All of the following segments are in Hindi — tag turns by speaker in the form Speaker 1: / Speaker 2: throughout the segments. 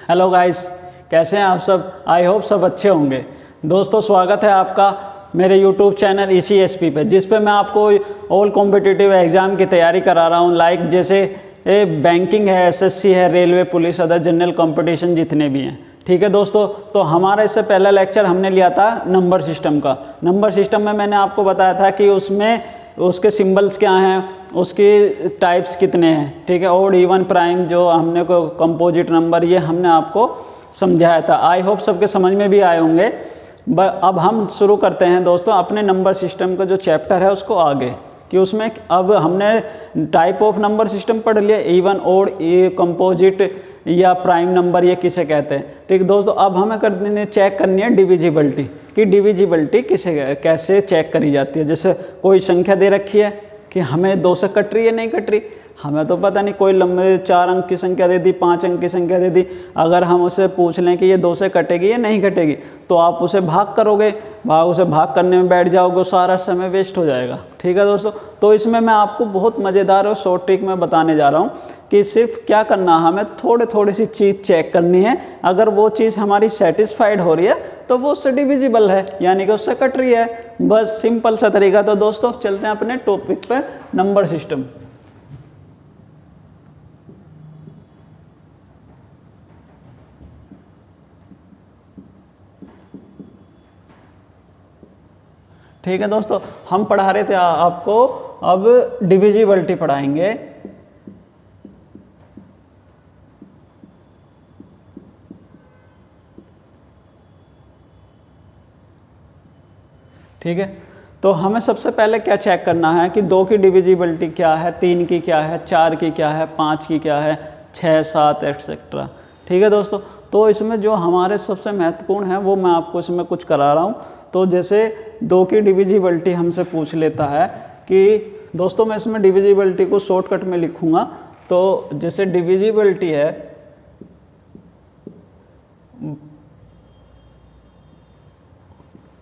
Speaker 1: हेलो गाइस, कैसे हैं आप सब। आई होप सब अच्छे होंगे। दोस्तों, स्वागत है आपका मेरे यूट्यूब चैनल ECSP पे, जिस पे मैं आपको ऑल कॉम्पिटिटिव एग्ज़ाम की तैयारी करा रहा हूँ। लाइक जैसे बैंकिंग है, SSC है, railway, police, other general competition जितने भी हैं। ठीक है दोस्तों, तो हमारा इससे पहला लेक्चर हमने लिया था नंबर सिस्टम का। नंबर सिस्टम में मैंने आपको बताया था कि उसमें उसके सिंबल्स क्या हैं, उसकी टाइप्स कितने हैं। ठीक है, ऑड, इवन, प्राइम, जो हमने को कंपोजिट नंबर, ये हमने आपको समझाया था। आई होप सबके समझ में भी आए होंगे। अब हम शुरू करते हैं दोस्तों अपने नंबर सिस्टम का जो चैप्टर है उसको आगे, कि उसमें अब हमने टाइप ऑफ नंबर सिस्टम पढ़ लिया, इवन, ऑड, कंपोजिट या प्राइम नंबर, ये किसे कहते हैं। ठीक दोस्तों, अब हमें चेक करनी है डिविजिबिलिटी, कि डिविजिबिलिटी कैसे चेक करी जाती है। जैसे कोई संख्या दे रखी है कि हमें 2 से कट रही है, नहीं कट रही, हमें तो पता नहीं। कोई लंबे 4 अंक की संख्या दे दी, 5 अंक की संख्या दे दी, अगर हम उसे पूछ लें कि ये 2 से कटेगी या नहीं कटेगी, तो आप उसे भाग करोगे, उसे भाग करने में बैठ जाओगे, सारा समय वेस्ट हो जाएगा। ठीक है दोस्तों, तो इसमें मैं आपको बहुत मज़ेदार और शॉर्ट ट्रिक में बताने जा रहा हूँ कि सिर्फ क्या करना, हमें थोड़ी सी चीज़ चेक करनी है। अगर वो चीज़ हमारी सेटिस्फाइड हो रही है तो वो उससे डिविजिबल है, यानी कि उससे कट रही है। बस सिंपल सा तरीका। तो दोस्तों चलते हैं अपने टॉपिक पर, नंबर सिस्टम। ठीक है दोस्तों, हम पढ़ा रहे थे आपको, अब डिविजिबिलिटी पढ़ाएंगे। ठीक है, तो हमें सबसे पहले क्या चेक करना है कि 2 की डिविजिबिलिटी क्या है, 3 की क्या है, 4 की क्या है, 5 की क्या है, 6, 7 एक्सेट्रा। ठीक है दोस्तों, तो इसमें जो हमारे सबसे महत्वपूर्ण है वो मैं आपको इसमें कुछ करा रहा हूँ। तो जैसे 2 की डिविजिबिलिटी हमसे पूछ लेता है कि दोस्तों, मैं इसमें डिविजिबिलिटी को शॉर्टकट में लिखूँगा। तो जैसे डिविजिबिलिटी है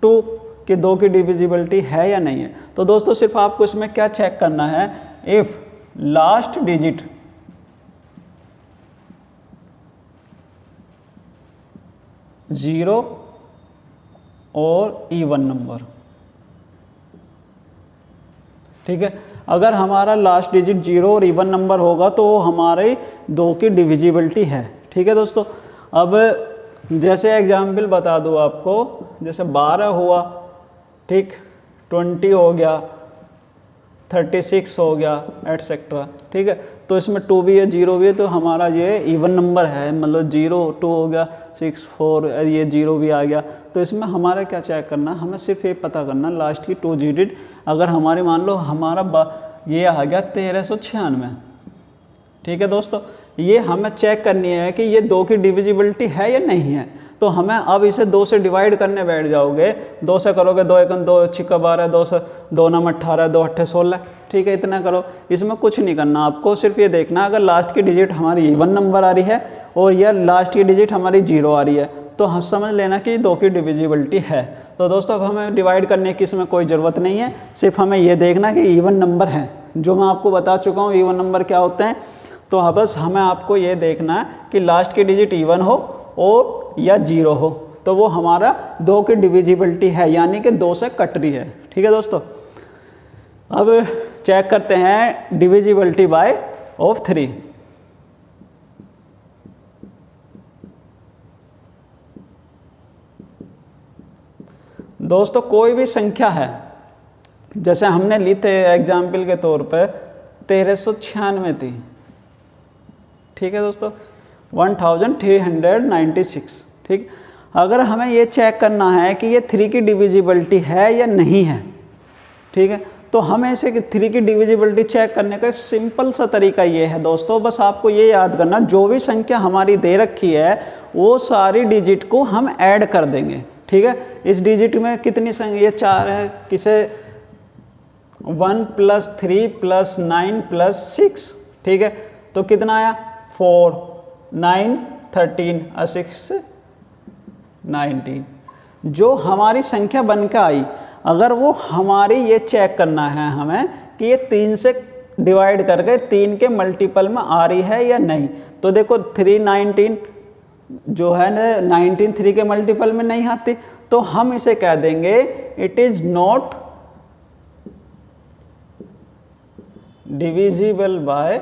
Speaker 1: 2 कि 2 की डिविजिबिलिटी है या नहीं है। तो दोस्तों सिर्फ आपको इसमें क्या चेक करना है, इफ लास्ट डिजिट जीरो और इवन नंबर। ठीक है, अगर हमारा लास्ट डिजिट 0 और इवन नंबर होगा तो वो हमारे 2 की डिविजिबिलिटी है। ठीक है दोस्तों, अब जैसे एग्जाम्पल बता दूँ आपको, जैसे 12 हुआ, ठीक, 20 हो गया, 36 हो गया, एटसेट्रा। ठीक है, तो इसमें 2 भी है, 0 भी है, तो हमारा ये इवन नंबर है। मतलब 0, 2 हो गया, 6, 4, ये 0 भी आ गया। तो इसमें हमारा क्या चेक करना, हमें सिर्फ ये पता करना लास्ट की 2 डिजिट। अगर हमारे मान लो हमारा ये आ गया 1396। ठीक है दोस्तों, ये हमें चेक करनी है कि ये 2 की डिविजिबिलिटी है या नहीं है। तो हमें अब इसे 2 से डिवाइड करने बैठ जाओगे। 2 से करोगे, 2 एकम 2, 6 12, 2 से 2 9 18, 2 8 16। ठीक है, इतना करो। इसमें कुछ नहीं करना, आपको सिर्फ ये देखना अगर लास्ट की डिजिट हमारी इवन नंबर आ रही है और या लास्ट की डिजिट हमारी 0 आ रही है, तो हम समझ लेना कि 2 की डिविजिबिलिटी है। तो दोस्तों अब हमें डिवाइड करने की इसमें कोई ज़रूरत नहीं है, सिर्फ हमें ये देखना कि इवन नंबर है, जो मैं आपको बता चुका हूँ इवन नंबर क्या होते हैं। तो हाँ, बस हमें आपको ये देखना है कि लास्ट की डिजिट इवन हो और या 0 हो, तो वो हमारा 2 की डिविजिबिलिटी है, यानी कि 2 से कट रही है। ठीक है दोस्तों, अब चेक करते हैं डिविजिबिलिटी बाय ऑफ 3। दोस्तों कोई भी संख्या है, जैसे हमने ली थे एग्जाम्पल के तौर पर 1396 थी। ठीक है दोस्तों, 1396। ठीक, अगर हमें ये चेक करना है कि ये 3 की डिविजिबिलिटी है या नहीं है, ठीक है, तो हमें इसे 3 की डिविजिबिलिटी चेक करने का एक सिंपल सा तरीका ये है दोस्तों, बस आपको ये याद करना, जो भी संख्या हमारी दे रखी है वो सारी डिजिट को हम ऐड कर देंगे। ठीक है, इस डिजिट में कितनी संख्या, ये 4 है, किसे 1 + 3 + 9 + 6। ठीक है, तो कितना आया 4, 9, 13 और 6 19। जो हमारी संख्या बन के आई, अगर वो हमारी ये चेक करना है हमें कि ये 3 से डिवाइड करके 3 के मल्टीपल में आ रही है या नहीं। तो देखो 3 19 जो है ना 19 3 के मल्टीपल में नहीं आती, तो हम इसे कह देंगे it is not divisible by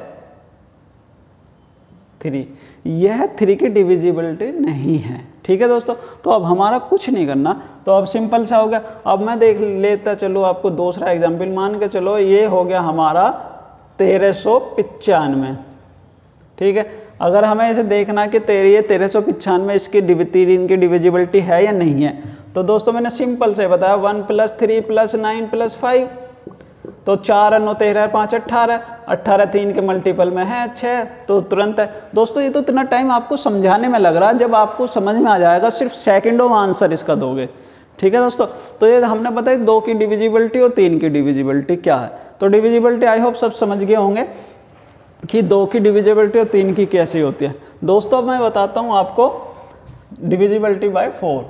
Speaker 1: 3। यह 3 की डिविजिबिलिटी नहीं है। ठीक है दोस्तों, तो अब हमारा कुछ नहीं करना, तो अब सिंपल सा हो गया। अब मैं देख लेता चलो आपको दूसरा एग्जाम्पल, मान के चलो ये हो गया हमारा 1395। ठीक है, अगर हमें इसे देखना कि ये 1395 इसकी 3 की डिविजिबिलिटी है या नहीं है, तो दोस्तों मैंने सिंपल से बताया 1 + 3 + 9 + 5, तो 4 9 13 5 18, 18 3 के मल्टीपल में है 6, तो तुरंत है। दोस्तों ये तो इतना टाइम आपको समझाने में लग रहा है, जब आपको समझ में आ जाएगा सिर्फ सेकंडों में आंसर इसका दोगे। ठीक है दोस्तों, तो ये हमने बताया 2 की डिविजिबिलिटी और 3 की डिविजिबिलिटी क्या है। तो डिविजिबिलिटी आई होप सब समझ गए होंगे कि 2 की डिविजिबिलिटी और 3 की कैसी होती है। दोस्तों मैं बताता हूँ आपको डिविजिबिलिटी बाय 4।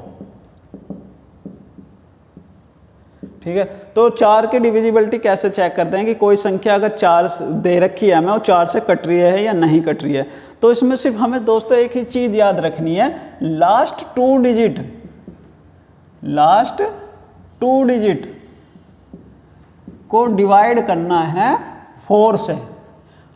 Speaker 1: ठीक है, तो 4 की डिविजिबिलिटी कैसे चेक करते हैं कि कोई संख्या अगर 4 दे रखी है हमें और 4 से कट रही है या नहीं कट रही है। तो इसमें सिर्फ हमें दोस्तों एक ही चीज़ याद रखनी है, लास्ट टू डिजिट को डिवाइड करना है 4 से।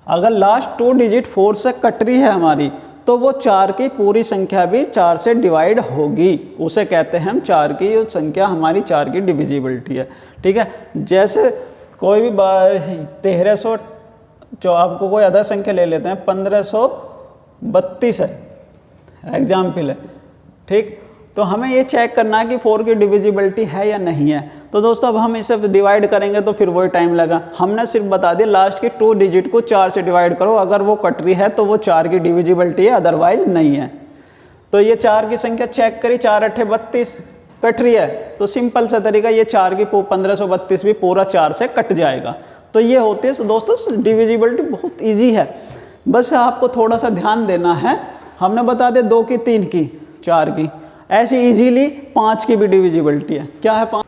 Speaker 1: अगर लास्ट 2 डिजिट 4 से कट रही है हमारी, तो वो 4 की पूरी संख्या भी 4 से डिवाइड होगी, उसे कहते हैं हम 4 की जो संख्या हमारी 4 की डिविजिबिलिटी है। ठीक है, जैसे कोई भी 1300, जो आपको कोई अदर संख्या ले लेते हैं 1532 है एग्जाम्पल है। ठीक, तो हमें ये चेक करना है कि 4 की डिविजिबिलिटी है या नहीं है। तो दोस्तों अब हम इसे डिवाइड करेंगे तो फिर वही टाइम लगा। हमने सिर्फ बता दिया लास्ट के 2 डिजिट को 4 से डिवाइड करो, अगर वो कट रही है तो वो 4 की डिविजिबिलिटी है, अदरवाइज नहीं है। तो ये 4 की संख्या चेक करी, 4 8 32 कट रही है, तो सिंपल सा तरीका, ये 4 की 1532 भी पूरा 4 से कट जाएगा। तो ये होती है दोस्तों डिविजिबिलिटी, बहुत ईजी है, बस आपको थोड़ा सा ध्यान देना है। हमने बता दिया 2 की 3 की 4 की, ऐसी इजीली 5 की भी डिविजिबिलिटी है। क्या है 5?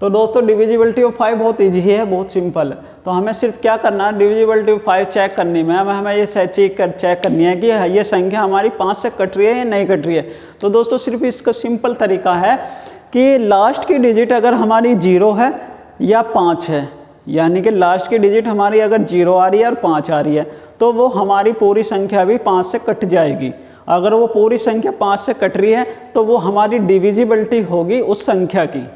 Speaker 1: तो दोस्तों डिविजिबिलिटी ऑफ 5 बहुत इजी है, बहुत सिंपल है। तो हमें सिर्फ क्या करना है, डिविजिबिलिटी ऑफ 5 चेक करनी में हमें ये चेक करनी है कि ये संख्या हमारी 5 से कट रही है या नहीं कट रही है। तो दोस्तों सिर्फ इसका सिंपल तरीका है कि लास्ट की डिजिट अगर हमारी 0 है या 5 है, यानी कि लास्ट की डिजिट हमारी अगर 0 आ रही है और 5 आ रही है, तो वो हमारी पूरी संख्या भी 5 से कट जाएगी। अगर वो पूरी संख्या 5 से कट रही है तो वो हमारी डिविजिबिलिटी होगी उस संख्या की।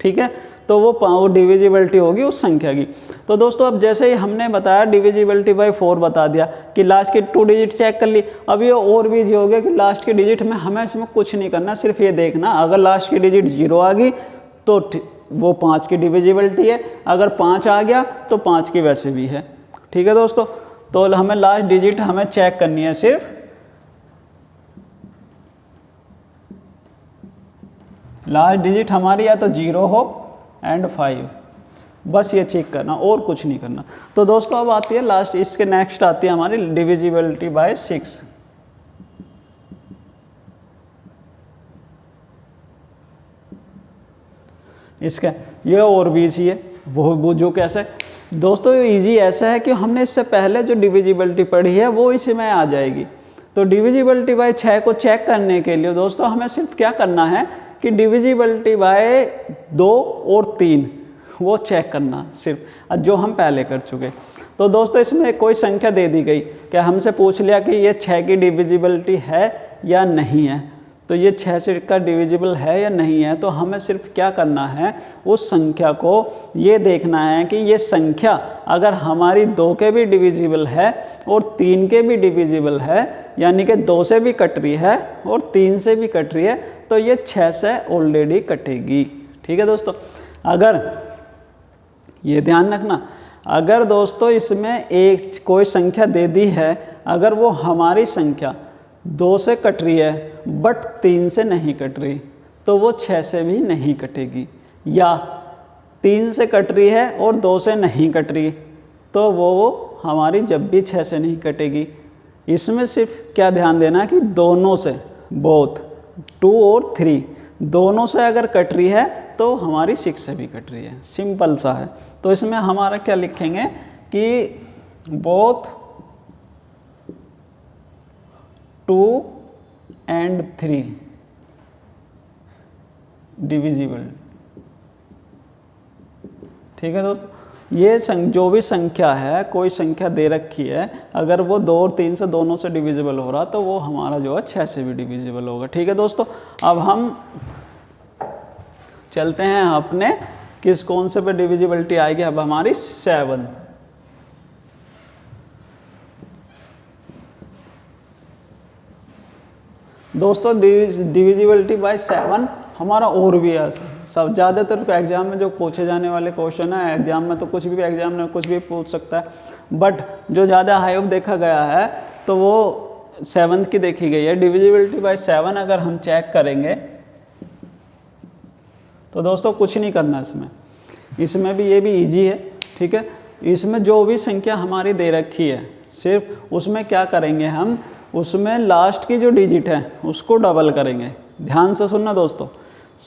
Speaker 1: ठीक है, तो वो डिविजिबिलिटी होगी उस संख्या की। तो दोस्तों अब जैसे ही हमने बताया डिविजिबिलिटी बाय 4 बता दिया कि लास्ट की 2 डिजिट चेक कर ली। अब ये और भी हो गया कि लास्ट की डिजिट में हमें इसमें कुछ नहीं करना, सिर्फ ये देखना अगर लास्ट की डिजिट 0 आ गई तो वो 5 की डिविजिबिलिटी है, अगर 5 आ गया तो 5 की वैसे भी है। ठीक है दोस्तों, तो हमें लास्ट डिजिट हमें चेक करनी है, सिर्फ लास्ट डिजिट हमारी या तो 0 हो एंड 5, बस ये चेक करना और कुछ नहीं करना। तो दोस्तों अब आती है लास्ट, इसके नेक्स्ट आती है हमारी डिविजिबिलिटी बाय 6। इसका ये और भी इजी है, वो जो कैसे दोस्तों इजी ऐसा है कि हमने इससे पहले जो डिविजिबिलिटी पढ़ी है वो इसमें आ जाएगी। तो डिविजिबिलिटी बाय 6 को चेक करने के लिए दोस्तों हमें सिर्फ क्या करना है कि डिविजिबिलिटी बाय 2 और 3 वो चेक करना सिर्फ, जो हम पहले कर चुके। तो दोस्तों इसमें कोई संख्या दे दी गई कि हमसे पूछ लिया कि ये 6 की डिविजिबिलिटी है या नहीं है, तो ये 6 से का डिविजिबल है या नहीं है। तो हमें सिर्फ क्या करना है, उस संख्या को ये देखना है कि ये संख्या अगर हमारी 2 के भी डिविजिबल है और 3 के भी डिविजिबल है, यानी कि 2 से भी कट रही है और 3 से भी कट रही है, तो ये 6 से ऑलरेडी कटेगी। ठीक है दोस्तों, अगर ये ध्यान रखना, अगर दोस्तों इसमें एक कोई संख्या दे दी है, अगर वो हमारी संख्या 2 से कट रही है बट 3 से नहीं कट रही, तो वो 6 से भी नहीं कटेगी। या 3 से कट रही है और 2 से नहीं कट रही, तो वो हमारी जब भी 6 से नहीं कटेगी। इसमें सिर्फ क्या ध्यान देना कि दोनों से, बोथ 2 और 3 दोनों से अगर कट रही है तो हमारी 6 से भी कट रही है, सिंपल सा है। तो इसमें हमारा क्या लिखेंगे कि बोथ 2 and 3 डिविजिबल। ठीक है दोस्तों, ये जो भी संख्या है, कोई संख्या दे रखी है, अगर वो 2 और 3 से दोनों से डिविजिबल हो रहा तो वो हमारा जो है 6 से भी डिविजिबल होगा। ठीक है दोस्तों, अब हम चलते हैं अपने कौन से पे डिविजिबिलिटी आएगी, अब हमारी 7। दोस्तों डिविजिबिलिटी बाय 7 हमारा और भी है। सब ज़्यादातर एग्जाम में जो पूछे जाने वाले क्वेश्चन है, एग्जाम में तो कुछ भी एग्जाम में कुछ भी पूछ सकता है, बट जो ज़्यादा हाई ऑफ देखा गया है तो वो 7th की देखी गई है। डिविजिबिलिटी बाय 7 अगर हम चेक करेंगे तो दोस्तों कुछ नहीं करना इसमें भी ये भी इजी है। ठीक है, इसमें जो भी संख्या हमारी दे रखी है, सिर्फ उसमें क्या करेंगे हम, उसमें लास्ट की जो डिजिट है उसको डबल करेंगे। ध्यान से सुनना दोस्तों,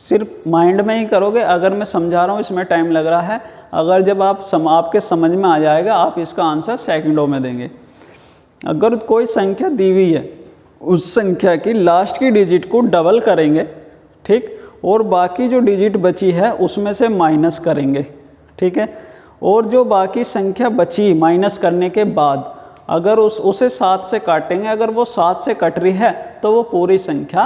Speaker 1: सिर्फ माइंड में ही करोगे। अगर मैं समझा रहा हूँ इसमें टाइम लग रहा है, अगर जब आपके समझ में आ जाएगा आप इसका आंसर सेकंडों में देंगे। अगर कोई संख्या दी हुई है, उस संख्या की लास्ट की डिजिट को डबल करेंगे, ठीक, और बाकी जो डिजिट बची है उसमें से माइनस करेंगे। ठीक है, और जो बाकी संख्या बची माइनस करने के बाद अगर उसे 7 से काटेंगे, अगर वो 7 से कट रही है तो वो पूरी संख्या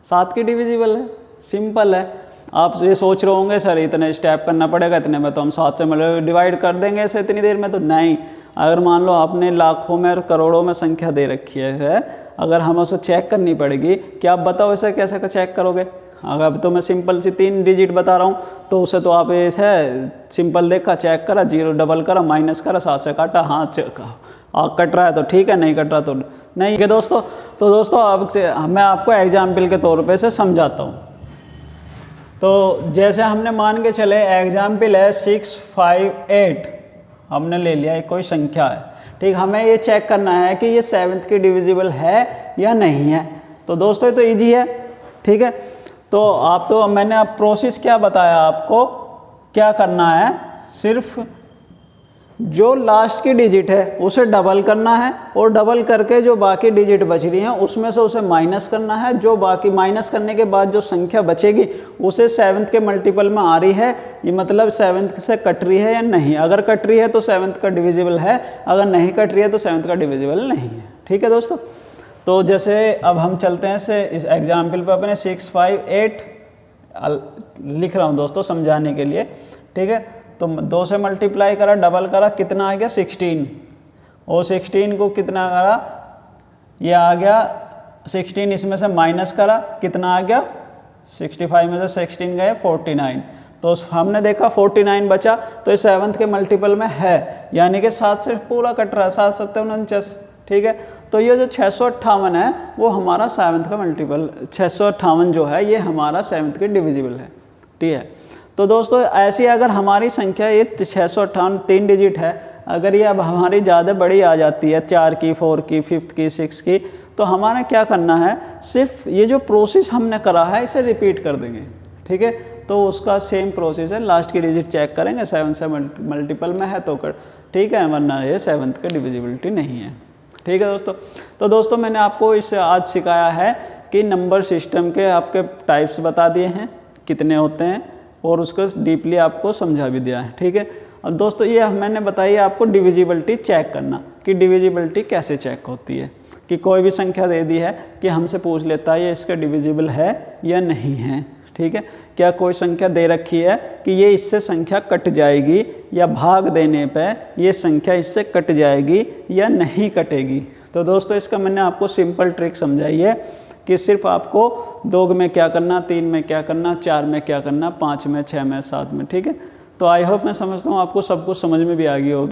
Speaker 1: 7 की डिविजिबल है। सिंपल है। आप ये सोच रहे होंगे सर इतने स्टेप करना पड़ेगा, इतने में तो हम 7 से मतलब डिवाइड कर देंगे ऐसे इतनी देर में, तो नहीं। अगर मान लो आपने लाखों में और करोड़ों में संख्या दे रखी है, अगर हमें उसे चेक करनी पड़ेगी, क्या आप बताओ इसे कैसे चेक करोगे? अगर तो मैं सिंपल सी 3 डिजिट बता रहा हूँ तो उसे तो आप ऐसे सिंपल देखा, चेक करा, 0 डबल करा, माइनस करा, 7 से काटा, हाँ कट रहा है तो ठीक है, नहीं कट रहा तो नहीं है दोस्तों। तो दोस्तों अब से मैं आपको एग्जाम्पल के तौर पे से समझाता हूँ। तो जैसे हमने मान के चले एग्जाम्पल है 6, 5, 8 हमने ले लिया, एक कोई संख्या है, ठीक। हमें ये चेक करना है कि ये 7th की डिविजिबल है या नहीं है। तो दोस्तों ये तो ईजी है, ठीक है। तो मैंने अब प्रोसेस क्या बताया आपको, क्या करना है, सिर्फ जो लास्ट की डिजिट है उसे डबल करना है, और डबल करके जो बाकी डिजिट बच रही हैं उसमें से उसे माइनस करना है। जो बाकी माइनस करने के बाद जो संख्या बचेगी उसे 7th के मल्टीपल में आ रही है, ये मतलब 7th से कट रही है या नहीं। अगर कट रही है तो 7th का डिविजिबल है, अगर नहीं कट रही है तो 7th का डिविजिबल नहीं है। ठीक है दोस्तों। तो जैसे अब हम चलते हैं इस एग्जाम्पल पर अपने 6, 5, 8 लिख रहा हूँ दोस्तों समझाने के लिए, ठीक है। तो 2 से मल्टीप्लाई करा, डबल करा, कितना आ गया 16, और 16 को कितना करा, ये आ गया 16, इसमें से माइनस करा, कितना आ गया 65 में से 16 गए 49। तो हमने देखा 49 बचा, तो ये 7th के मल्टीपल में है, यानी कि 7 से पूरा कट रहा है, 7 7 49, ठीक है। तो ये जो 658 है वो हमारा 7th का मल्टीपल, 658 जो है ये हमारा 7th के डिविजिबल है, ठीक है। तो दोस्तों ऐसी अगर हमारी संख्या ये 658 3 डिजिट है, अगर ये अब हमारी ज़्यादा बड़ी आ जाती है, 4 की, 4 की, 5th की, 6 की, तो हमारा क्या करना है, सिर्फ ये जो प्रोसेस हमने करा है इसे रिपीट कर देंगे, ठीक है। तो उसका सेम प्रोसेस है, लास्ट की डिजिट चेक करेंगे, 7 से मल्टीपल में है तो ठीक है, वरना ये 7th का डिविजिबिलिटी नहीं है, ठीक है दोस्तों। तो दोस्तों मैंने आपको इससे आज सिखाया है कि नंबर सिस्टम के आपके टाइप्स बता दिए हैं कितने होते हैं, और उसको डीपली आपको समझा भी दिया है, ठीक है। और दोस्तों ये मैंने बताई आपको डिविजिबिलिटी चेक करना, कि डिविजिबिलिटी कैसे चेक होती है, कि कोई भी संख्या दे दी है कि हमसे पूछ लेता है ये इसका डिविजिबल है या नहीं है, ठीक है। क्या कोई संख्या दे रखी है कि ये इससे संख्या कट जाएगी, या भाग देने पे ये संख्या इससे कट जाएगी या नहीं कटेगी। तो दोस्तों इसका मैंने आपको सिंपल ट्रिक समझाई है कि सिर्फ आपको 2 में क्या करना, 3 में क्या करना, 4 में क्या करना, 5 में, 6 में, 7 में, ठीक है। तो आई होप मैं समझता हूँ आपको सब कुछ समझ में भी आ गई होगी।